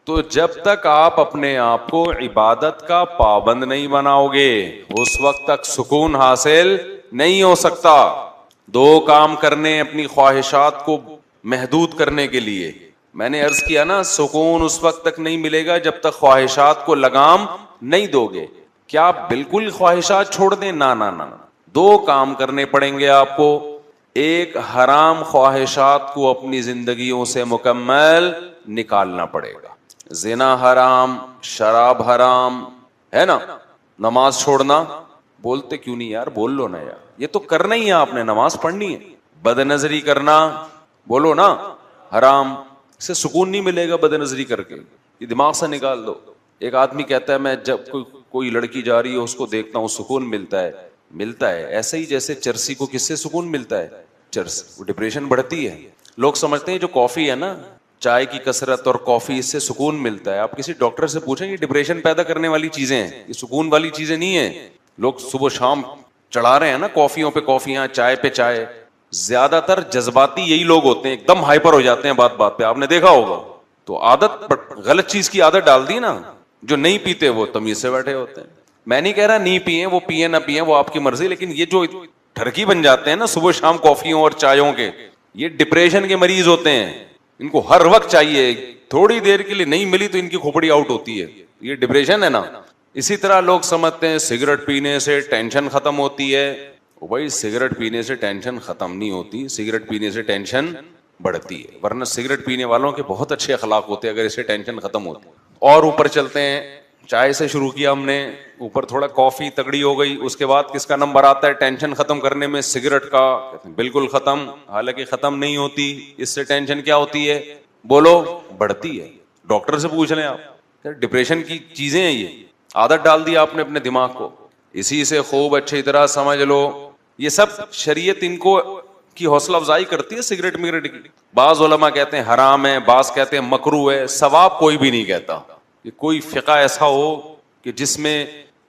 تو جب تک آپ اپنے آپ کو عبادت کا پابند نہیں بناؤ گے اس وقت تک سکون حاصل نہیں ہو سکتا. دو کام کرنے اپنی خواہشات کو محدود کرنے کے لیے. میں نے عرض کیا نا, سکون اس وقت تک نہیں ملے گا جب تک خواہشات کو لگام نہیں دو گے. کیا آپ بالکل خواہشات چھوڑ دیں؟ نہ نہ نہ. دو کام کرنے پڑیں گے آپ کو. ایک, حرام خواہشات کو اپنی زندگیوں سے مکمل نکالنا پڑے گا. زنا حرام, شراب حرام ہے نا. نماز چھوڑنا, بولتے کیوں نہیں یار, بول لو نا یار, یہ تو کرنا ہی ہے آپ نے, نماز پڑھنی ہے. بد نظری کرنا, بولو نا, حرام. اس سے سکون نہیں ملے گا بد نظری کر کے, یہ دماغ سے نکال دو. ایک آدمی کہتا ہے میں جب کوئی لڑکی جا رہی ہے اس کو دیکھتا ہوں سکون ملتا ہے. ملتا ہے ایسے ہی جیسے چرسی کو کس سے سکون ملتا ہے؟ چرس. وہ ڈپریشن بڑھتی ہے. لوگ سمجھتے ہیں جو کافی ہے نا, چائے کی کثرت اور کافی, اس سے سکون ملتا ہے. آپ کسی ڈاکٹر سے پوچھیں, یہ ڈپریشن پیدا کرنے والی چیزیں ہیں, یہ سکون والی چیزیں نہیں ہیں. لوگ صبح شام چڑھا رہے ہیں نا کافیوں پہ کافیاں, چائے پہ چائے. زیادہ تر جذباتی یہی لوگ ہوتے ہیں, ایک دم ہائپر ہو جاتے ہیں بات بات پہ, آپ نے دیکھا ہوگا. تو عادت, غلط چیز کی عادت ڈال دی نا. جو نہیں پیتے وہ تمیز سے بیٹھے ہوتے ہیں. میں نہیں کہہ رہا نہیں پیئیں, وہ پیئیں نہ پیئیں وہ آپ کی مرضی, لیکن یہ جو ٹھرکی بن جاتے ہیں نا صبح شام کافیوں اور چایوں کے, یہ ڈپریشن کے مریض ہوتے ہیں. ان کو ہر وقت چاہیے, تھوڑی دیر کے لیے نہیں ملی تو ان کی کھوپڑی آؤٹ ہوتی ہے. یہ ڈپریشن ہے نا. اسی طرح لوگ سمجھتے ہیں سگریٹ پینے سے ٹینشن ختم ہوتی ہے. بھائی سگریٹ پینے سے ٹینشن ختم نہیں ہوتی, سگریٹ پینے سے ٹینشن بڑھتی ہے. ورنہ سگریٹ پینے والوں کے بہت اچھے اخلاق ہوتے ہیں اگر اس سے ٹینشن ختم ہوتی. اور اوپر چلتے ہیں, چائے سے شروع کیا ہم نے, اوپر تھوڑا کافی تگڑی ہو گئی, اس کے بعد کس کا نمبر آتا ہے ٹینشن ختم کرنے میں؟ سگریٹ کا. بالکل ختم, حالانکہ ختم نہیں ہوتی. اس سے ٹینشن کیا ہوتی ہے؟ بولو, بڑھتی ہے. ڈاکٹر سے پوچھ لیں آپ, ڈپریشن کی چیزیں ہیں یہ, عادت ڈال دی آپ نے اپنے دماغ کو. اسی سے خوب اچھی طرح سمجھ لو, یہ سب شریعت ان کو کی حوصلہ افزائی کرتی ہے سگریٹ مگریٹ کی. بعض علماء کہتے ہیں حرام ہے, بعض کہتے ہیں مکروہ ہے, ثواب کوئی بھی نہیں کہتا. کہ کوئی فقہ ایسا ہو کہ جس میں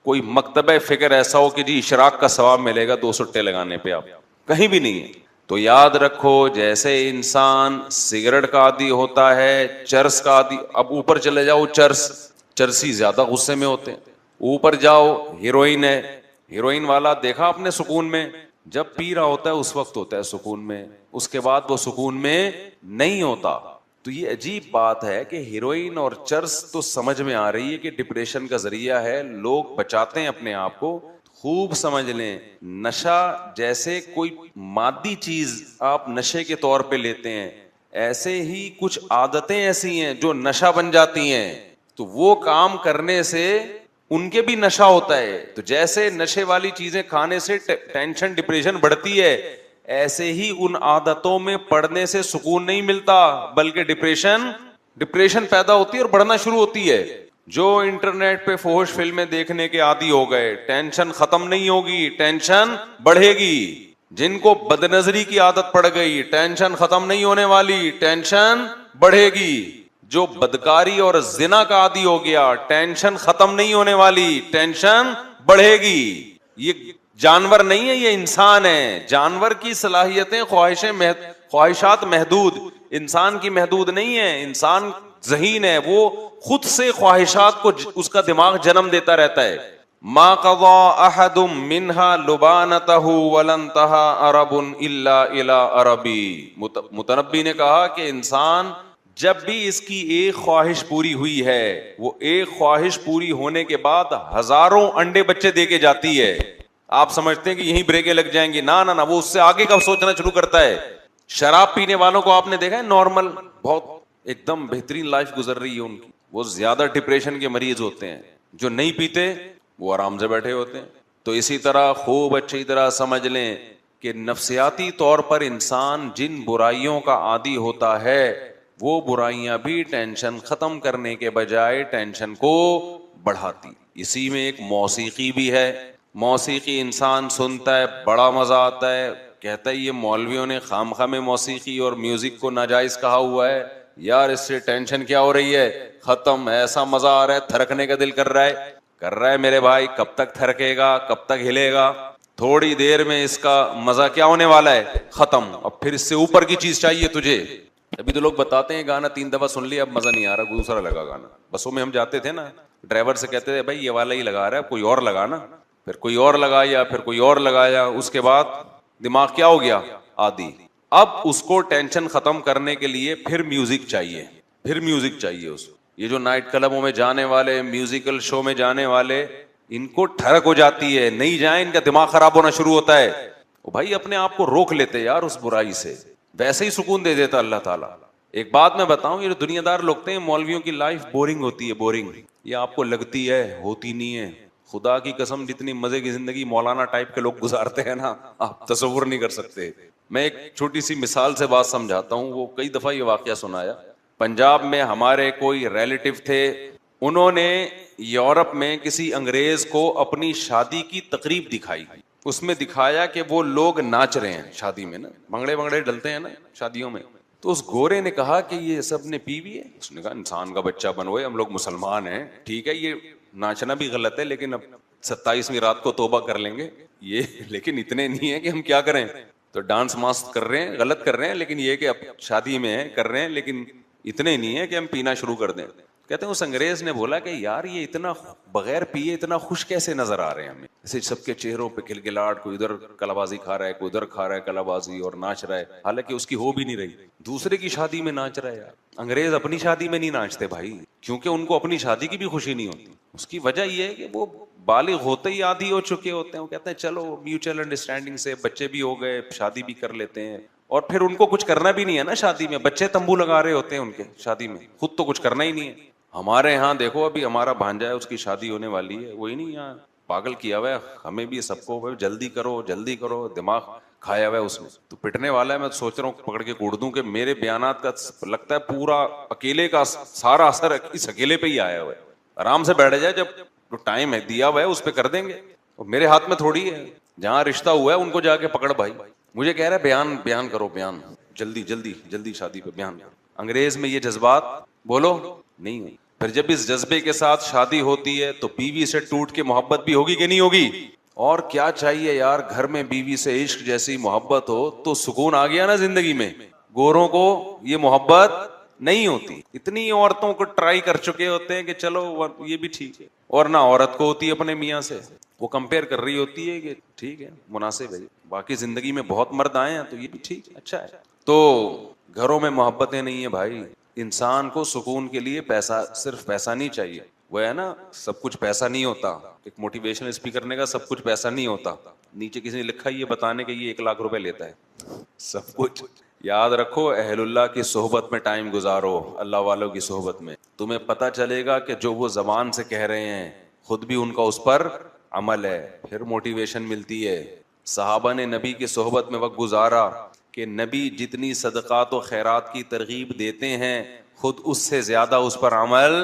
کوئی مکتبہ فکر ایسا ہو کہ جی اشراق کا ثواب ملے گا 2 سٹے لگانے پہ, آپ کہیں بھی نہیں ہے. تو یاد رکھو, جیسے انسان سگریٹ کا عادی ہوتا ہے, چرس کا عادی, اب اوپر چلے جاؤ چرسی زیادہ غصے میں ہوتے ہیں. اوپر جاؤ ہیروئن ہے, ہیروئن والا دیکھا آپ نے سکون میں, جب پی رہا ہوتا ہے اس وقت ہوتا ہے سکون میں, اس کے بعد وہ سکون میں نہیں ہوتا. تو یہ عجیب بات ہے کہ ہیروئن اور چرس تو سمجھ میں آ رہی ہے کہ ڈپریشن کا ذریعہ ہے, لوگ بچاتے ہیں اپنے آپ کو. خوب سمجھ لیں, نشہ جیسے کوئی مادی چیز آپ نشے کے طور پہ لیتے ہیں, ایسے ہی کچھ عادتیں ایسی ہیں جو نشہ بن جاتی ہیں. تو وہ کام کرنے سے ان کے بھی نشہ ہوتا ہے. تو جیسے نشے والی چیزیں کھانے سے ٹینشن ڈپریشن بڑھتی ہے, ایسے ہی ان عادتوں میں پڑنے سے سکون نہیں ملتا, بلکہ ڈپریشن پیدا ہوتی ہے اور بڑھنا شروع ہوتی ہے. جو انٹرنیٹ پہ فحش فلمیں دیکھنے کے عادی ہو گئے, ٹینشن ختم نہیں ہوگی, ٹینشن بڑھے گی. جن کو بد نظری کی عادت پڑ گئی, ٹینشن ختم نہیں ہونے والی, ٹینشن بڑھے گی. جو بدکاری اور زنا کا عادی ہو گیا, ٹینشن ختم نہیں ہونے والی, ٹینشن بڑھے گی. یہ جانور نہیں ہے, یہ انسان ہے. جانور کی صلاحیتیں خواہشات محدود, انسان کی محدود نہیں ہے. انسان ذہین ہے, وہ خود سے خواہشات کو اس کا دماغ جنم دیتا رہتا ہے. ما قضى احد منها لبانته ولن انتهى عرب الا الى عربی. متنبی نے کہا کہ انسان جب بھی اس کی ایک خواہش پوری ہوئی ہے, وہ ایک خواہش پوری ہونے کے بعد ہزاروں انڈے بچے دے کے جاتی ہے. آپ سمجھتے ہیں کہ یہیں بریکیں لگ جائیں گی, نہ نہ, وہ اس سے آگے کا سوچنا شروع کرتا ہے. شراب پینے والوں کو آپ نے دیکھا ہے, نارمل بہت ایک دم بہترین لائف گزر رہی ہے ان کی, وہ زیادہ ڈپریشن کے مریض ہوتے ہیں. جو نہیں پیتے وہ آرام سے بیٹھے ہوتے ہیں. تو اسی طرح خوب اچھی طرح سمجھ لیں کہ نفسیاتی طور پر انسان جن برائیوں کا عادی ہوتا ہے, وہ برائیاں بھی ٹینشن ختم کرنے کے بجائے ٹینشن کو بڑھاتی. اسی میں ایک موسیقی بھی ہے. موسیقی انسان سنتا ہے, بڑا مزہ آتا ہے, کہتا ہے یہ مولویوں نے خام خواہ میں موسیقی اور میوزک کو ناجائز کہا ہوا ہے, یار اس سے ٹینشن کیا ہو رہی ہے, ختم, ایسا مزہ آ رہا ہے, تھرکنے کا دل کر رہا ہے میرے بھائی. کب تک تھرکے گا, کب تک ہلے گا؟ تھوڑی دیر میں اس کا مزہ کیا ہونے والا ہے, ختم. اب پھر اس سے اوپر کی چیز چاہیے تجھے. ابھی تو لوگ بتاتے ہیں گانا 3 دفعہ سن لیا اب مزہ نہیں آ رہا, دوسرا لگا گانا. بسوں میں ہم جاتے تھے نا, ڈرائیور سے کہتے تھے بھائی یہ والا ہی لگا رہا ہے, کوئی اور لگانا. پھر کوئی اور لگایا, پھر کوئی اور لگایا, اس کے بعد دماغ کیا ہو گیا, عادی. اب اس کو ٹینشن ختم کرنے کے لیے پھر میوزک چاہیے, پھر میوزک چاہیے اس کو. یہ جو نائٹ کلبوں میں جانے والے, میوزیکل شو میں جانے والے, ان کو ٹھڑک ہو جاتی ہے, نہیں جائیں ان کا دماغ خراب ہونا شروع ہوتا ہے. بھائی اپنے آپ کو روک لیتے یار اس برائی سے, ویسے ہی سکون دے دیتا اللہ تعالیٰ. ایک بات میں بتاؤں, یہ جو دنیا دار لوگ ہیں مولویوں کی لائف بورنگ ہوتی ہے, بورنگ. یہ آپ کو لگتی ہے, ہوتی نہیں ہے. خدا کی قسم جتنی مزے کی زندگی مولانا ٹائپ کے لوگ گزارتے ہیں نا, آپ تصور نہیں کر سکتے. میں ایک چھوٹی سی مثال سے بات سمجھاتا ہوں. وہ کئی دفعہ یہ واقعہ سنایا. پنجاب میں ہمارے کوئی ریلیٹو تھے, انہوں نے یورپ میں کسی انگریز کو اپنی شادی کی تقریب دکھائی. اس میں دکھایا کہ وہ لوگ ناچ رہے ہیں شادی میں نا, بھنگڑے بھنگڑے ڈلتے ہیں نا شادیوں میں. تو اس گورے نے کہا کہ یہ سب نے پی بھی ہے. اس نے کہا انسان کا بچہ بنوئے, ہم لوگ مسلمان ہیں, ٹھیک ہے یہ ناچنا بھی غلط ہے لیکن اب 27ویں رات کو توبہ کر لیں گے یہ, لیکن اتنے نہیں ہے کہ ہم کیا کریں. تو ڈانس ماسک کر رہے ہیں, غلط کر رہے ہیں, لیکن یہ کہ اب شادی میں ہے کر رہے ہیں, لیکن اتنے نہیں ہے کہ ہم پینا شروع کر دیں. کہتے ہیں اس انگریز نے بولا کہ یار یہ اتنا بغیر پیے اتنا خوش کیسے نظر آ رہے ہیں ہمیں, ایسے سب کے چہروں پہ کلکلاہٹ, کوئی ادھر کلابازی کھا رہا ہے, کوئی ادھر کھا رہا ہے کلابازی اور ناچ رہا ہے, حالانکہ اس کی ہو بھی نہیں رہی, دوسرے کی شادی میں ناچ رہا ہے. یار انگریز اپنی شادی میں نہیں ناچتے بھائی, کیونکہ ان کو اپنی شادی کی بھی خوشی نہیں ہوتی. اس کی وجہ یہ ہے کہ وہ بالغ ہوتے ہی عادی ہو چکے ہوتے ہیں. وہ کہتے ہیں چلو میوچل انڈرسٹینڈنگ سے بچے بھی ہو گئے, شادی بھی کر لیتے ہیں, اور پھر ان کو کچھ کرنا بھی نہیں ہے نا شادی میں, بچے تمبو لگا رہے ہوتے ہیں ان کے شادی میں, خود تو کچھ کرنا ہی نہیں ہے. ہمارے یہاں دیکھو ابھی ہمارا بھانجا ہے, اس کی شادی ہونے والی ہے, وہی نہیں یہاں پاگل کیا ہوا ہے ہمیں بھی سب کو, جلدی کرو جلدی کرو, دماغ کھایا ہوا ہے اس نے, تو پٹنے والا ہے. میں سوچ رہا ہوں پکڑ کے کوڑ دوں کہ میرے بیانات کا لگتا ہے پورا اکیلے کا سارا اثر اس اکیلے پہ ہی آیا ہوا ہے. آرام سے بیٹھ جائے, جب ٹائم ہے دیا ہوا ہے اس پہ کر دیں گے, اور میرے ہاتھ میں تھوڑی ہے. جہاں رشتہ ہوا ہے ان کو جا کے پکڑ بھائی. مجھے کہہ رہا ہے بیان کرو, بیان جلدی جلدی جلدی شادی پہ بیان کرو. انگریز میں یہ جذبات بولو نہیں ہے. پھر جب اس جذبے کے ساتھ شادی ہوتی ہے تو بیوی سے ٹوٹ کے محبت بھی ہوگی کہ نہیں ہوگی؟ اور کیا چاہیے یار, گھر میں بیوی سے عشق جیسی محبت ہو تو سکون آ گیا نا زندگی میں. گوروں کو یہ محبت نہیں ہوتی. اتنی عورتوں کو ٹرائی کر چکے ہوتے ہیں کہ چلو یہ بھی ٹھیک ہے, اور نہ عورت کو ہوتی ہے اپنے میاں سے, وہ کمپیئر کر رہی ہوتی ہے کہ ٹھیک ہے مناسب ہے, باقی زندگی میں بہت مرد آئے ہیں تو یہ بھی ٹھیک ہے اچھا ہے. تو گھروں میں محبتیں نہیں ہیں بھائی. انسان کو سکون کے لیے پیسہ, صرف پیسہ نہیں چاہیے. وہ ہے نا سب کچھ پیسہ نہیں ہوتا, ایک موٹیویشنل اسپیکر نے کہا سب کچھ پیسہ نہیں ہوتا, نیچے کسی نے لکھا یہ بتانے کے یہ 1 لاکھ روپے لیتا ہے. سب کچھ یاد رکھو, اہل اللہ کی صحبت میں ٹائم گزارو, اللہ والوں کی صحبت میں, تمہیں پتہ چلے گا کہ جو وہ زبان سے کہہ رہے ہیں خود بھی ان کا اس پر عمل ہے, پھر موٹیویشن ملتی ہے. صحابہ نے نبی کی صحبت میں وقت گزارا کہ نبی جتنی صدقات و خیرات کی ترغیب دیتے ہیں خود اس سے زیادہ اس پر عمل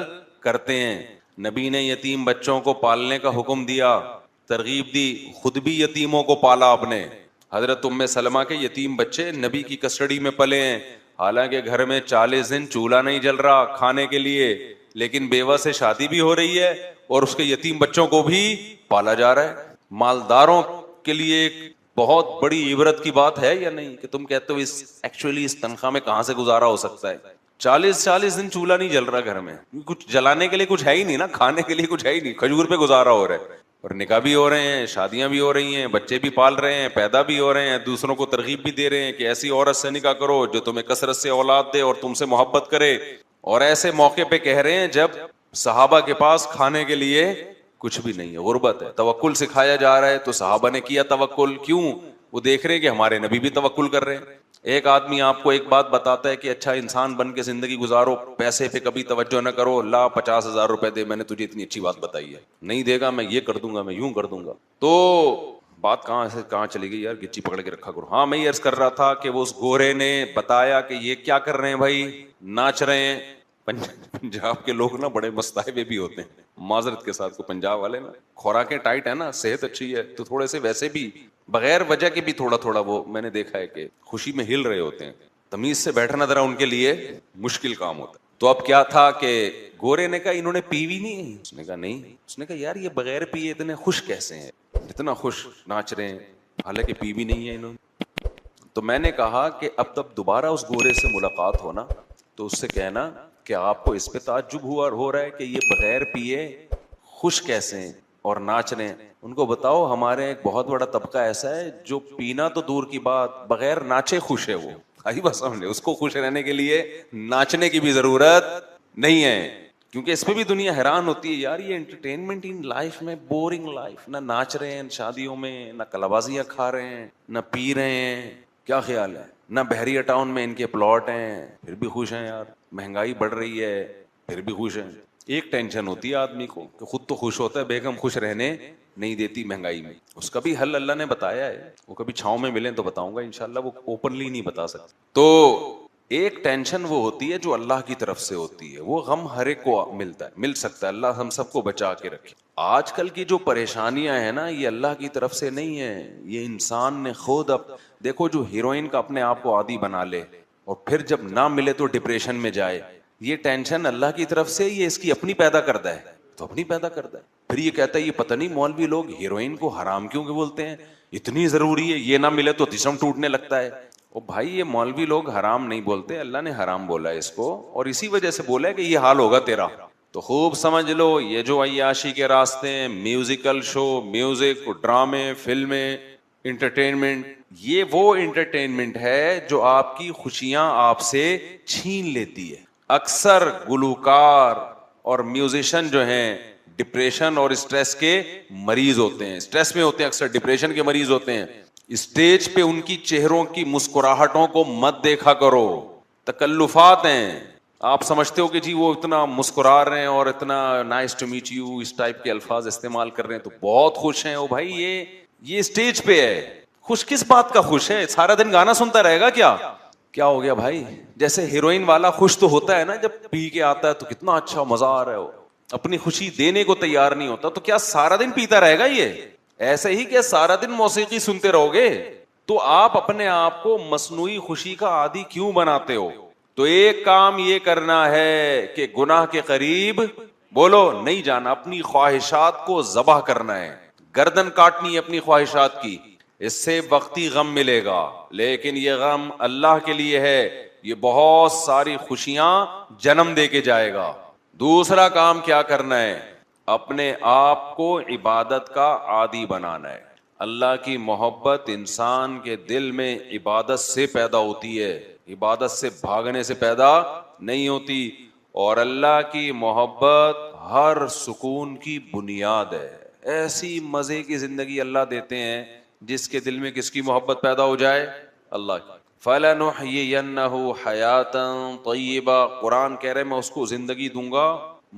کرتے ہیں. نبی نے یتیم بچوں کو پالنے کا حکم دیا, ترغیب دی, خود بھی یتیموں کو پالا آپ نے. حضرت ام سلمہ کے یتیم بچے نبی کی کسٹڈی میں پلے ہیں, حالانکہ گھر میں 40 دن چولہا نہیں جل رہا کھانے کے لیے, لیکن بیوہ سے شادی بھی ہو رہی ہے اور اس کے یتیم بچوں کو بھی پالا جا رہا ہے. مالداروں کے لیے ایک بہت بڑی عبرت کی بات ہے یا نہیں کہ تم کہتے ہو ایکچولی اس تنخواہ میں کہاں سے گزارا ہو سکتا ہے. 40 دن چولہا نہیں جل رہا گھر میں, کچھ جلانے کے لیے کچھ ہے ہی نہیں نا, کھانے کے لیے کچھ ہے ہی نہیں, کھجور پہ گزارا ہو رہا ہے, اور نکاح بھی ہو رہے ہیں, شادیاں بھی ہو رہی ہیں, بچے بھی پال رہے ہیں, پیدا بھی ہو رہے ہیں, دوسروں کو ترغیب بھی دے رہے ہیں کہ ایسی عورت سے نکاح کرو جو تمہیں کثرت سے اولاد دے اور تم سے محبت کرے. اور ایسے موقع پہ کہہ رہے ہیں جب صحابہ کے پاس کھانے کے لیے کچھ بھی نہیں ہے, غربت ہے. توکل سکھایا جا رہا ہے تو صحابہ نے کیا توکل, کیوں؟ وہ دیکھ رہے ہیں کہ ہمارے نبی بھی توکل کر رہے ہیں. ایک آدمی آپ کو ایک بات بتاتا ہے کہ اچھا انسان بن کے زندگی گزارو, پیسے پہ کبھی توجہ نہ کرو, لا 50,000 روپے دے, میں نے تجھے اتنی اچھی بات بتائی ہے, نہیں دے گا میں یہ کر دوں گا, میں یوں کر دوں گا. تو بات کہاں سے کہاں چلی گئی یار, گچی پکڑ کے رکھا کرو. ہاں میں یہ عرض کر رہا تھا کہ وہ اس گورے نے بتایا کہ یہ کیا کر رہے ہیں بھائی, ناچ رہے ہیں. پنجاب کے لوگ نا بڑے مستائبے بھی ہوتے ہیں, معذرت کے ساتھ, کو پنجاب والے نا خوراکیں ٹائٹ ہے نا, صحت اچھی ہے تو تھوڑے سے ویسے بھی بغیر وجہ کے بھی تھوڑا وہ میں نے دیکھا ہے کہ خوشی میں ہل رہے ہوتے ہیں. تمیز سے بیٹھنا ذرا ان کے لیے مشکل کام ہوتا ہے. تو اب کیا تھا کہ گورے نے کہا انہوں نے پیوی نہیں, اس نے کہا نہیں, اس نے کہا یار یہ بغیر پیے اتنے خوش کیسے ہیں, اتنا خوش ناچ رہے ہیں, حالانکہ پیوی نہیں ہے انہوں نے. تو میں نے کہا کہ اب تب دوبارہ اس گورے سے ملاقات ہونا تو اس سے کہنا کہ آپ کو اس پہ تعجب ہو رہا ہے کہ یہ بغیر پیے خوش کیسے ہیں اور ناچ رہے ہیں. ان کو بتاؤ ہمارے ایک بہت بڑا طبقہ ایسا ہے جو پینا تو دور کی بات بغیر ناچے خوش ہے. وہ آئی بس سمجھے, اس کو خوش رہنے کے لیے ناچنے کی بھی ضرورت نہیں ہے. کیونکہ اس پہ بھی دنیا حیران ہوتی ہے, یار یہ انٹرٹینمنٹ ان لائف میں بورنگ لائف, نہ ناچ رہے ہیں شادیوں میں, نہ کلابازیاں کھا رہے ہیں, نہ پی رہے ہیں, کیا خیال ہے, نہ بحریہ ٹاؤن میں ان کے پلاٹ ہیں پھر بھی خوش ہیں. یار مہنگائی بڑھ رہی ہے پھر بھی خوش ہیں. ایک ٹینشن ہوتی ہے آدمی کو کہ خود تو خوش ہوتا ہے, بیگم خوش رہنے نہیں دیتی مہنگائی میں. اس کا بھی حل اللہ نے بتایا ہے, وہ کبھی چھاؤں میں ملیں تو بتاؤں گا انشاءاللہ, وہ اوپنلی نہیں بتا سکتے. تو ایک ٹینشن وہ ہوتی ہے جو اللہ کی طرف سے ہوتی ہے, وہ غم ہر ایک کو ملتا ہے, مل سکتا ہے, اللہ ہم سب کو بچا کے رکھے. آج کل کی جو پریشانیاں ہیں نا, یہ اللہ کی طرف سے نہیں ہے, یہ انسان نے خود. اب دیکھو جو ہیروئن کا اپنے آپ کو عادی بنا لے اور پھر جب نہ ملے تو ڈپریشن میں جائے, یہ ٹینشن اللہ کی طرف سے, یہ اس کی اپنی پیدا کرتا ہے, تو اپنی پیدا کرتا ہے. پھر یہ کہتا ہے یہ پتہ نہیں مولوی لوگ ہیروئن کو حرام کیوں بولتے ہیں, اتنی ضروری ہے, یہ نہ ملے تو جسم ٹوٹنے لگتا ہے. او بھائی یہ مولوی لوگ حرام نہیں بولتے, اللہ نے حرام بولا ہے اس کو, اور اسی وجہ سے بولا ہے کہ یہ حال ہوگا تیرا. تو خوب سمجھ لو, یہ جو عیاشی کے راستے ہیں, میوزیکل شو, میوزک, ڈرامے, فلمیں, انٹرٹینمنٹ, یہ وہ انٹرٹینمنٹ ہے جو آپ کی خوشیاں آپ سے چھین لیتی ہے. اکثر گلوکار اور میوزیشین جو ہیں ڈپریشن اور اسٹریس کے مریض ہوتے ہیں, اسٹریس میں ہوتے ہیں, اکثر ڈپریشن کے مریض ہوتے ہیں. اسٹیج پہ ان کی چہروں کی مسکراہٹوں کو مت دیکھا کرو, تکلفات ہیں. آپ سمجھتے ہو کہ جی وہ اتنا مسکرا رہے ہیں اور اتنا نائس ٹو میٹ یو اس ٹائپ کے الفاظ استعمال کر رہے ہیں تو بہت خوش ہیں. او بھائی یہ اسٹیج پہ ہے, خوش کس بات کا خوش ہے, سارا دن گانا سنتا رہے گا کیا ہو گیا بھائی. جیسے ہیروئن والا خوش تو ہوتا ہے نا, جب پی کے آتا ہے تو کتنا اچھا مزہ آ رہا ہے, وہ اپنی خوشی دینے کو تیار نہیں ہوتا, تو کیا سارا دن پیتا رہے گا یہ؟ ایسے ہی کہ سارا دن موسیقی سنتے رہو گے تو آپ اپنے آپ کو مصنوعی خوشی کا عادی کیوں بناتے ہو؟ تو ایک کام یہ کرنا ہے کہ گناہ کے قریب بولو نہیں جانا, اپنی خواہشات کو ذبح کرنا ہے, گردن کاٹنی ہے اپنی خواہشات کی. اس سے وقتی غم ملے گا لیکن یہ غم اللہ کے لیے ہے, یہ بہت ساری خوشیاں جنم دے کے جائے گا. دوسرا کام کیا کرنا ہے, اپنے آپ کو عبادت کا عادی بنانا ہے. اللہ کی محبت انسان کے دل میں عبادت سے پیدا ہوتی ہے, عبادت سے بھاگنے سے پیدا نہیں ہوتی. اور اللہ کی محبت ہر سکون کی بنیاد ہے. ایسی مزے کی زندگی اللہ دیتے ہیں جس کے دل میں کس کی محبت پیدا ہو جائے, اللہ کی. فَلَنُحْيِيَنَّهُ حَيَاتًا طَيِّبَةً, قرآن کہہ رہے میں اس کو زندگی دوں گا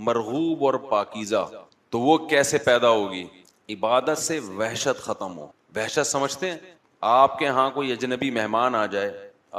مرغوب اور پاکیزہ. تو وہ کیسے پیدا ہوگی؟ عبادت سے وحشت ختم ہو. وحشت سمجھتے ہیں, آپ کے ہاں کوئی اجنبی مہمان آ جائے,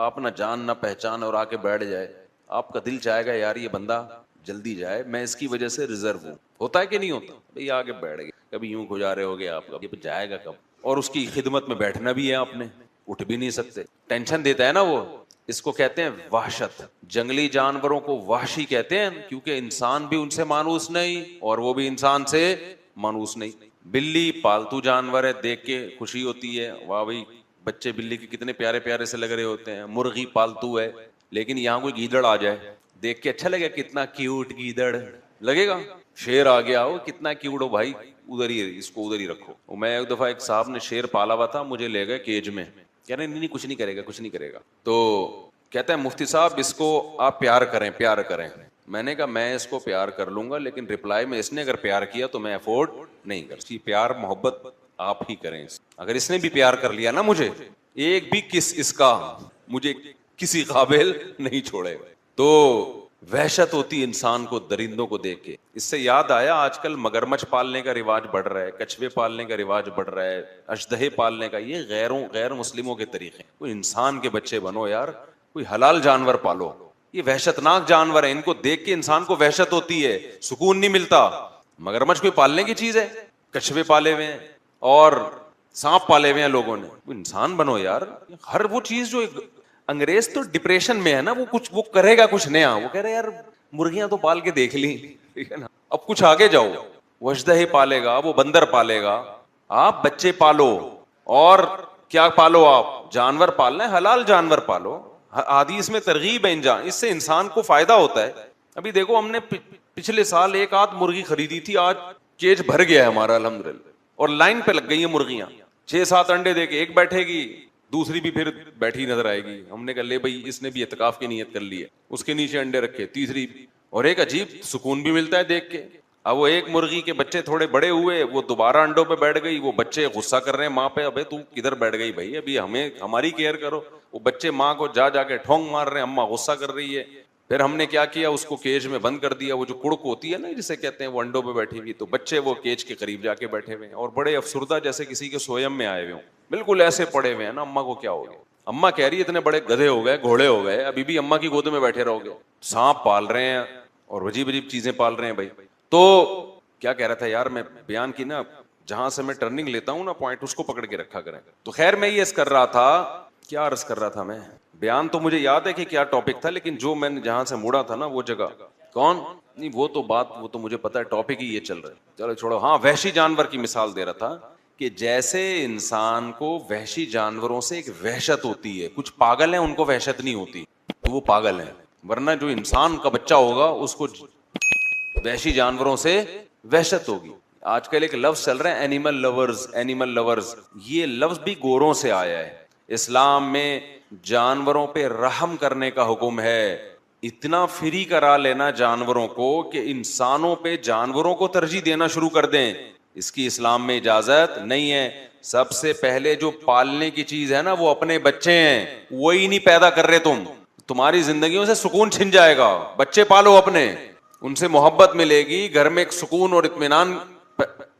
آپ نہ جان نہ پہچان, اور آ کے بیٹھ جائے, آپ کا دل چاہے گا یار یہ بندہ جلدی جائے, میں اس کی وجہ سے ریزرو ہوں. ہوتا ہے کہ نہیں ہوتا؟ بھئی آگے بیٹھ گئے, کبھی یوں گزارے ہو گئے آپ کا, یہ جائے گا کب, اور اس کی خدمت میں بیٹھنا بھی ہے آپ نے, اٹھ بھی نہیں سکتے, ٹینشن دیتا ہے نا وہ. اس کو کہتے ہیں وحشت. جنگلی جانوروں کو وحشی کہتے ہیں کیونکہ انسان بھی ان سے مانوس نہیں اور وہ بھی انسان سے مانوس نہیں. بلی پالتو جانور ہے, دیکھ کے خوشی ہوتی ہے, واہ بھائی بچے بلی کے کتنے پیارے پیارے سے لگ رہے ہوتے ہیں. مرغی پالتو ہے, لیکن یہاں کوئی گیدڑ آ جائے دیکھ کے اچھا لگے, کتنا کیوٹ گیدڑ لگے گا. شیر آ گیا ہو, کتنا کیوٹ ہو بھائی, ادھر ہی اس کو ادھر ہی رکھو. میں ایک دفعہ ایک صاحب نے شیر پالا ہوا تھا, مجھے لے گئے کیج میں, کہہ رہے نہیں کچھ نہیں کرے گا, کچھ نہیں کرے گا. تو کہتا ہے مفتی صاحب اس کو آپ پیار کریں, پیار کریں. میں نے کہا میں اس کو پیار کر لوں گا, لیکن ریپلائی میں اس نے اگر پیار کیا تو میں افورڈ نہیں کر سکتی. پیار محبت آپ ہی کریں. اگر اس نے بھی پیار کر لیا نا مجھے, ایک بھی کس اس کا مجھے کسی قابل نہیں چھوڑے گا. تو وحشت ہوتی انسان کو درندوں کو دیکھ کے. اس سے یاد آیا آج کل مگرمچھ پالنے کا رواج بڑھ رہا ہے, کچھوے پالنے کا رواج بڑھ رہا ہے, اژدہے پالنے کا. یہ غیر مسلموں کے طریقے. کوئی انسان کے بچے بنو یار, کوئی حلال جانور پالو. یہ وحشتناک جانور ہے, ان کو دیکھ کے انسان کو وحشت ہوتی ہے, سکون نہیں ملتا. مگرمچھ کوئی پالنے کی چیز ہے؟ کچھوے پالے ہوئے ہیں اور سانپ پالے ہوئے ہیں لوگوں نے. انسان بنو یار. ہر وہ چیز جو انگریز تو ڈپریشن میں ہے نا, وہ کچھ وہ کرے گا کچھ نیا. وہ کہہ رہے یار مرغیاں تو پال کے دیکھ لی, ٹھیک ہے نا, اب کچھ آگے جاؤ. وہ اژدہے پالے گا, وہ بندر پالے گا, آپ بچے پالو اور کیا پالو آپ؟ جانور پالنا ہے، حلال جانور پالو. حدیث میں ترغیب ہے اس سے انسان کو فائدہ ہوتا ہے. ابھی دیکھو ہم نے پچھلے سال ایک آدھ مرغی خریدی تھی، آج کیج بھر گیا ہے ہمارا الحمدللہ، اور لائن پہ لگ گئی ہیں مرغیاں. 6-7 انڈے دے کے ایک بیٹھے گی، دوسری بھی پھر بیٹھی نظر آئے گی. ہم نے کہا لے بھائی اس نے بھی اعتکاف کی نیت کر لی ہے، اس کے نیچے انڈے رکھے، تیسری بھی. اور ایک عجیب سکون بھی ملتا ہے دیکھ کے. اب وہ ایک مرغی کے بچے تھوڑے بڑے ہوئے، وہ دوبارہ انڈوں پہ بیٹھ گئی، وہ بچے غصہ کر رہے ہیں ماں پہ، ابے تو کدھر بیٹھ گئی بھائی، ابھی ہمیں ہماری کیئر کرو. وہ بچے ماں کو جا کے ٹھونگ مار رہے ہیں، اماں غصہ کر رہی ہے. پھر ہم نے کیا کیا، اس کو کیج میں بند کر دیا. وہ جو کڑک ہوتی ہے نا جسے کہتے ہیں، وہ انڈوں پہ بیٹھی ہوئی، تو بچے وہ کیج کے قریب جا کے بیٹھے ہوئے ہیں اور بڑے افسردہ جیسے کسی کے سویم میں آئے ہوئے ہوں، بالکل ایسے پڑے ہوئے ہیں نا. اماں کو کیا ہو گیا؟ اماں کہہ رہی ہے اتنے بڑے گدھے ہو گئے، گھوڑے ہو گئے، ابھی بھی اماں کی گود میں بیٹھے رہو گے؟ سانپ پال رہے ہیں اور عجیب عجیب چیزیں پال رہے ہیں بھائی. تو کیا کہہ رہا تھا یار میں، بیان کی نا جہاں سے میں ٹرننگ لیتا ہوں نا پوائنٹ، اس کو پکڑ کے رکھا کریں. تو خیر میں یہ عرض کر رہا تھا، کیا عرض کر رہا تھا میں، بیان تو مجھے یاد ہے کہ کیا ٹاپک تھا، لیکن جو میں نے جہاں سے موڑا تھا نا وہ جگہ کون نہیں، وہ تو بات، وہ تو مجھے پتا ہے ٹاپک ہی یہ چل رہا ہے. چلو چھوڑو. ہاں وحشی جانور کی مثال دے رہا تھا کہ جیسے انسان کو وحشی جانوروں سے ایک وحشت ہوتی ہے، کچھ پاگل ہیں ان کو وحشت نہیں ہوتی تو وہ پاگل ہیں، ورنہ جو انسان کا بچہ ہوگا اس کو وحشی جانوروں سے وحشت ہوگی. آج کل ایک لفظ چل رہا ہے اینیمل لورز، اینیمل لورز، یہ لفظ بھی گوروں سے آیا ہے. اسلام میں جانوروں پہ رحم کرنے کا حکم ہے. اتنا فری کرا لینا جانوروں کو کہ انسانوں پہ جانوروں کو ترجیح دینا شروع کر دیں، اس کی اسلام میں اجازت نہیں ہے. سب سے پہلے جو پالنے کی چیز ہے نا وہ اپنے بچے ہیں، وہی نہیں پیدا کر رہے تم، تمہاری زندگیوں سے سکون چھن جائے گا. بچے پالو اپنے، ان سے محبت ملے گی، گھر میں ایک سکون اور اطمینان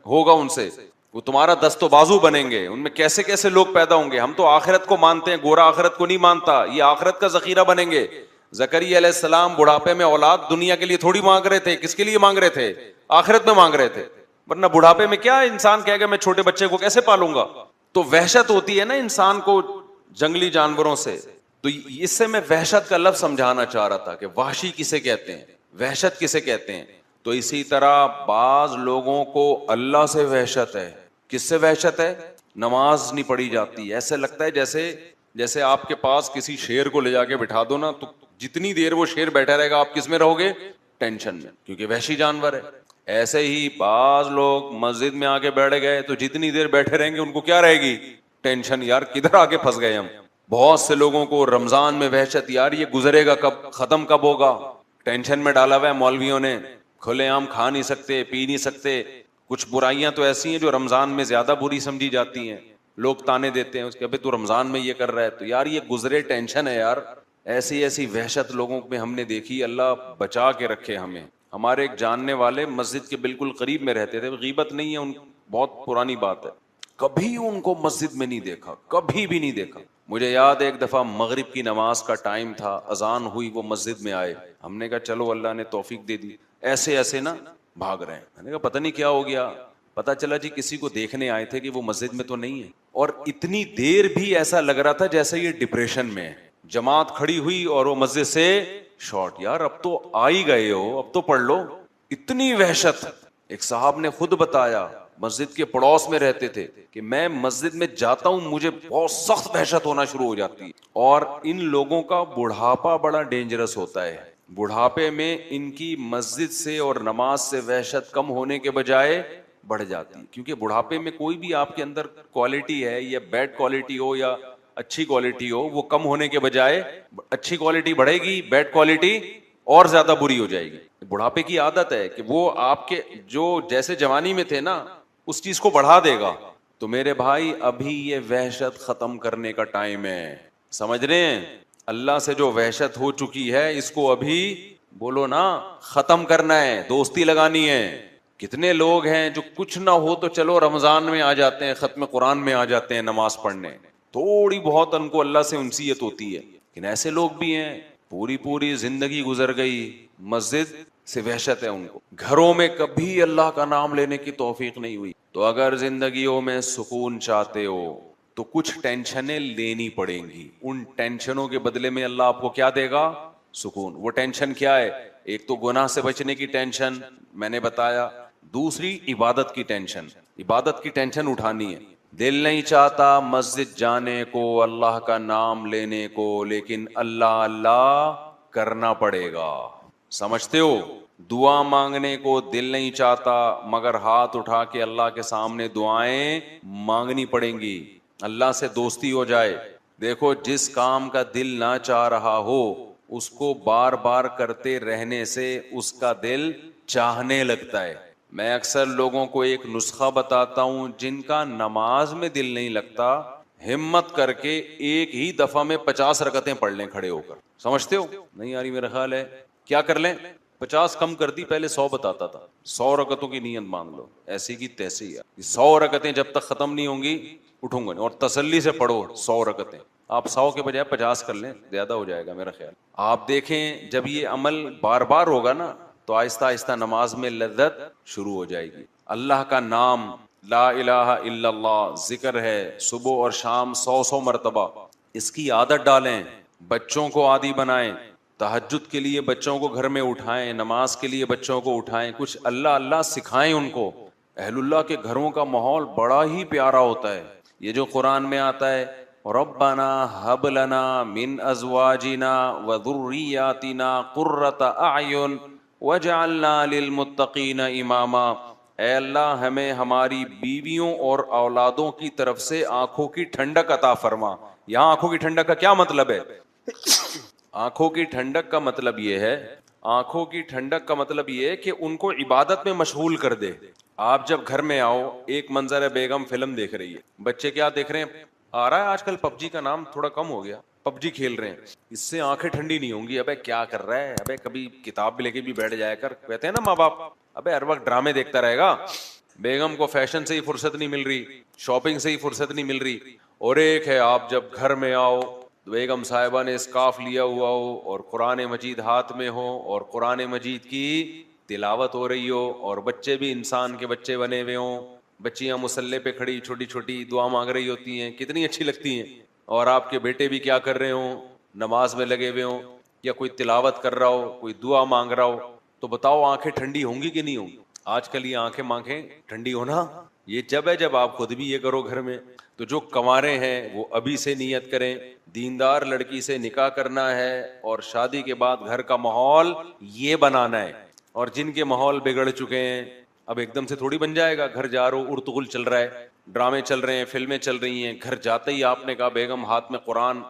ہوگا ان سے، وہ تمہارا دست و بازو بنیں گے. ان میں کیسے کیسے لوگ پیدا ہوں گے. ہم تو آخرت کو مانتے ہیں، گورا آخرت کو نہیں مانتا. یہ آخرت کا ذخیرہ بنیں گے. زکریا علیہ السلام بڑھاپے میں اولاد دنیا کے لیے تھوڑی مانگ رہے تھے، کس کے لیے مانگ رہے تھے؟ آخرت میں مانگ رہے تھے. ورنہ بڑھاپے میں کیا انسان کہے گا میں چھوٹے بچے کو کیسے پالوں گا؟ تو وحشت ہوتی ہے نا انسان کو جنگلی جانوروں سے. تو اس سے میں وحشت کا لفظ سمجھانا چاہ رہا تھا کہ وحشی کسے کہتے ہیں، وحشت کسے کہتے ہیں. تو اسی طرح بعض لوگوں کو اللہ سے وحشت ہے. کس سے وحشت ہے؟ نماز نہیں پڑھی جاتی، ایسے لگتا ہے جیسے آپ کے پاس کسی شیر کو لے جا کے بٹھا دو نا، تو جتنی دیر وہ شیر بیٹھا رہے گا آپ کس میں رہو گے؟ ٹینشن میں، کیونکہ وحشی جانور ہے. ایسے ہی بعض لوگ مسجد میں آ کے بیٹھ گئے تو جتنی دیر بیٹھے رہیں گے ان کو کیا رہے گی؟ ٹینشن. یار کدھر آ کے پھنس گئے ہم. بہت سے لوگوں کو رمضان میں وحشت، یار یہ گزرے گا کب، ختم کب ہوگا. ٹینشن میں ڈالا ہوا ہے مولویوں نے. کھلے عام کھا نہیں سکتے، پی نہیں سکتے. کچھ برائیاں تو ایسی ہیں جو رمضان میں زیادہ بری سمجھی جاتی ہیں، لوگ تانے دیتے ہیں اس کے، ابھی تو رمضان میں یہ کر رہا ہے. تو یار یہ گزرے، ٹینشن ہے یار. ایسی ایسی وحشت لوگوں میں ہم نے دیکھی، اللہ بچا کے رکھے ہمیں. ہمارے ایک جاننے والے مسجد کے بالکل قریب میں رہتے تھے، غیبت نہیں ہے ان، بہت پرانی بات ہے، کبھی ان کو مسجد میں نہیں دیکھا، کبھی بھی نہیں دیکھا. مجھے یاد ہے ایک دفعہ مغرب کی نماز کا ٹائم تھا، اذان ہوئی، وہ مسجد میں آئے. ہم نے کہا چلو اللہ نے توفیق دے دی. ایسے ایسے نا بھاگ رہے ہیں. میں نے کہا پتہ نہیں کیا ہو گیا. پتہ چلا جی کسی کو دیکھنے آئے تھے کہ وہ مسجد میں تو نہیں ہے. اور اتنی دیر بھی ایسا لگ رہا تھا جیسے یہ ڈپریشن میں ہے. جماعت کھڑی ہوئی اور وہ مسجد سے شارٹ. یار اب تو آ ہی گئے ہو، اب تو پڑھ لو. اتنی وحشت. ایک صاحب نے خود بتایا، مسجد کے پڑوس میں رہتے تھے، کہ میں مسجد میں جاتا ہوں مجھے بہت سخت وحشت ہونا شروع ہو جاتی ہے. اور ان لوگوں کا بڑھاپا بڑا ڈینجرس ہوتا ہے. بڑھاپے میں ان کی مسجد سے اور نماز سے وحشت کم ہونے کے بجائے بڑھ جاتی ہے. کیونکہ بڑھاپے میں کوئی بھی آپ کے اندر کوالٹی ہے، یا بیڈ کوالٹی ہو یا اچھی کوالٹی ہو، وہ کم ہونے کے بجائے اچھی کوالٹی بڑھے گی، بیڈ کوالٹی اور زیادہ بری ہو جائے گی. بڑھاپے کی عادت ہے کہ وہ آپ کے جو جیسے جوانی میں تھے نا اس چیز کو بڑھا دے گا. تو میرے بھائی ابھی یہ وحشت ختم کرنے کا ٹائم ہے. سمجھ رہے ہیں؟ اللہ سے جو وحشت ہو چکی ہے اس کو ابھی بولو نا ختم کرنا ہے، دوستی لگانی ہے. کتنے لوگ ہیں جو کچھ نہ ہو تو چلو رمضان میں آ جاتے ہیں، ختم قرآن میں آ جاتے ہیں نماز پڑھنے، تھوڑی بہت ان کو اللہ سے انسیت ہوتی ہے. لیکن ایسے لوگ بھی ہیں پوری زندگی گزر گئی مسجد سے وحشت ہے ان کو، گھروں میں کبھی اللہ کا نام لینے کی توفیق نہیں ہوئی. تو اگر زندگیوں میں سکون چاہتے ہو تو کچھ ٹینشنیں لینی پڑیں گی. ان ٹینشنوں کے بدلے میں اللہ آپ کو کیا دے گا؟ سکون. وہ ٹینشن کیا ہے؟ ایک تو گناہ سے بچنے کی ٹینشن میں نے بتایا، دوسری عبادت کی ٹینشن، عبادت کی ٹینشن اٹھانی ہے. دل نہیں چاہتا مسجد جانے کو، اللہ کا نام لینے کو، لیکن اللہ اللہ کرنا پڑے گا. سمجھتے ہو؟ دعا مانگنے کو دل نہیں چاہتا، مگر ہاتھ اٹھا کے اللہ کے سامنے دعائیں مانگنی پڑیں گی. اللہ سے دوستی ہو جائے. دیکھو جس کام کا دل نہ چاہ رہا ہو اس کو بار بار کرتے رہنے سے اس کا دل چاہنے لگتا ہے. میں اکثر لوگوں کو ایک نسخہ بتاتا ہوں، جن کا نماز میں دل نہیں لگتا ہمت کر کے ایک ہی دفعہ میں 50 رکعتیں پڑھ لیں کھڑے ہو کر. سمجھتے ہو؟ نہیں آ رہی میرا خیال ہے. کیا کر لیں؟ 50 کم کر دی، پہلے 100 بتاتا تھا. 100 رکعتوں کی نیت مان لو، ایسی کی تیسی ہے. 100 رکعتیں جب تک ختم نہیں ہوں گی اٹھوں گا نہیں. اور تسلی سے پڑھو 100 رکعتیں. آپ 100 کے بجائے 50 کر لیں، زیادہ ہو جائے گا میرا خیال. آپ دیکھیں جب یہ عمل بار بار ہوگا نا تو آہستہ آہستہ نماز میں لذت شروع ہو جائے گی. اللہ کا نام لا الہ الا اللہ ذکر ہے صبح اور شام 100 مرتبہ. اس کی عادت ڈالیں، بچوں کو عادی بنائیں. تہجد کے لیے بچوں کو گھر میں اٹھائیں، نماز کے لیے بچوں کو اٹھائیں، کچھ اللہ اللہ سکھائیں ان کو. اہل اللہ کے گھروں کا ماحول بڑا ہی پیارا ہوتا ہے. یہ جو قرآن میں آتا ہے ربنا ہب لنا من ازواجنا وذریاتنا قرۃ اعین وجعلنا للمتقین اماما. اے اللہ ہمیں ہماری بیویوں اور اولادوں کی طرف سے آنکھوں کی ٹھنڈک عطا فرما. یہاں آنکھوں کی ٹھنڈک کا کیا مطلب ہے؟ آنکھوں کی ٹھنڈک کا مطلب یہ ہے، آنکھوں کی ٹھنڈک کا مطلب یہ ہے کہ ان کو عبادت میں مشغول کر دے. آپ جب گھر میں آؤ، ایک منظر ہے بیگم فلم دیکھ رہی ہے، بچے کیا دیکھ رہے ہیں؟ آ رہا ہے آج کل پب جی کا نام تھوڑا کم ہو گیا، پب جی کھیل رہے ہیں. اس سے آنکھیں ٹھنڈی نہیں ہوں گی. ابے کیا کر رہا ہے؟ ابے کبھی کتاب بھی لے کے بھی بیٹھ جایا کر. کہتے ہیں نا ماں باپ، ابے ہر وقت ڈرامے دیکھتا رہے گا. بیگم کو فیشن سے ہی فرصت نہیں مل رہی، شاپنگ سے ہی فرصت نہیں مل رہی. اور ایک ہے آپ جب گھر میں آؤ، بیگم صاحبہ نے اسکارف لیا ہوا ہو اور قرآن مجید ہاتھ میں ہو اور قرآن مجید کی تلاوت ہو رہی ہو، اور بچے بھی انسان کے بچے بنے ہوئے ہوں، بچیاں مصلے پہ کھڑی چھوٹی چھوٹی دعا مانگ رہی ہوتی ہیں، کتنی اچھی لگتی ہیں. اور آپ کے بیٹے بھی کیا کر رہے ہوں؟ نماز میں لگے ہوئے ہوں، یا کوئی تلاوت کر رہا ہو، کوئی دعا مانگ رہا ہو. تو بتاؤ آنکھیں ٹھنڈی ہوں گی کہ نہیں ہوں گی؟ آج کل یہ آنکھیں ٹھنڈی ہونا یہ جب ہے جب آپ خود بھی یہ کرو گھر میں. تو جو کنوارے ہیں وہ ابھی سے نیت کریں، دیندار لڑکی سے نکاح کرنا ہے اور شادی کے بعد گھر کا ماحول یہ بنانا ہے. اور جن کے ماحول بگڑ چکے ہیں، اب ایک دم سے تھوڑی بن جائے گا. گھر جا رہو ارتغل چل رہا ہے، ڈرامے چل رہے ہیں، فلمیں چل رہی ہیں، گھر جاتے ہی آپ نے کہا بیگم ہاتھ میں قرآن.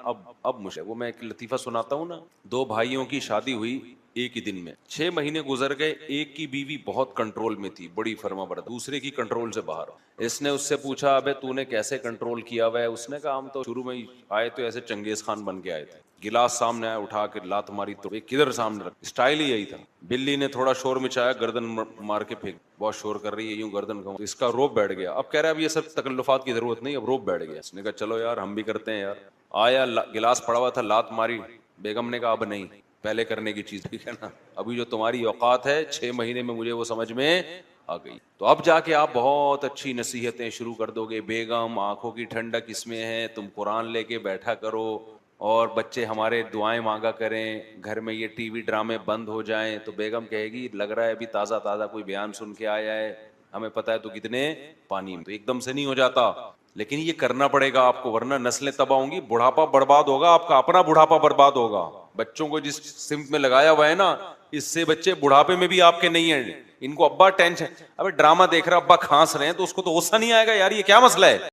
اب مجھے وہ میں ایک لطیفہ سناتا ہوں نا. 2 بھائیوں کی شادی ہوئی ایک ہی دن میں، 6 مہینے گزر گئے. ایک کی بیوی بہت کنٹرول میں تھی، بڑی فرما بردار، دوسرے کی کنٹرول سے باہر. اس نے اس سے پوچھا ابے تو نے کیسے کنٹرول کیا ہوا ہے؟ اس نے کہا ہم تو شروع میں ہی آئے تو ایسے چنگیز خان بن کے آئے تھے. گلاس سامنے آیا، اٹھا کے لات ماری تو کدھر سامنے رکھ، اسٹائل ہی یہی تھا. بلی نے تھوڑا شور مچایا، گردن مار کے پھینک، بہت شور کر رہی ہے، یوں گردن کو. اس کا روب بیٹھ گیا. اب کہہ رہا ہے اب یہ سب تکلفات کی ضرورت نہیں، اب روب بیٹھ گیا. اس نے کہا چلو یار ہم بھی کرتے ہیں یار. آیا گلاس پڑا ہوا تھا، لات ماری. بیگم نے کہا اب نہیں، پہلے کرنے کی چیز، ٹھیک ہے نا، ابھی جو تمہاری اوقات ہے 6 مہینے میں مجھے وہ سمجھ میں آ گئی. تو اب جا کے آپ بہت اچھی نصیحتیں شروع کر دو گے. بیگم آنکھوں کی ٹھنڈک اس میں ہے، تم قرآن لے کے بیٹھا کرو، اور بچے ہمارے دعائیں مانگا کریں، گھر میں یہ ٹی وی ڈرامے بند ہو جائیں. تو بیگم کہے گی لگ رہا ہے ابھی تازہ تازہ کوئی بیان سن کے آیا ہے، ہمیں پتہ ہے تو کتنے پانی میں. تو ایک دم سے نہیں ہو جاتا، لیکن یہ کرنا پڑے گا آپ کو، ورنہ نسلیں تباہ ہوں گی. بڑھاپا برباد ہوگا، آپ کا اپنا بڑھاپا برباد ہوگا. بچوں کو جس سمت میں لگایا ہوا ہے نا، اس سے بچے بڑھاپے میں بھی آپ کے نہیں ہیں. ان کو ابا ٹینشن، ابے ڈرامہ دیکھ رہا ابا کھانس رہے ہیں تو اس کو تو غصہ نہیں آئے گا یار یہ کیا مسئلہ ہے؟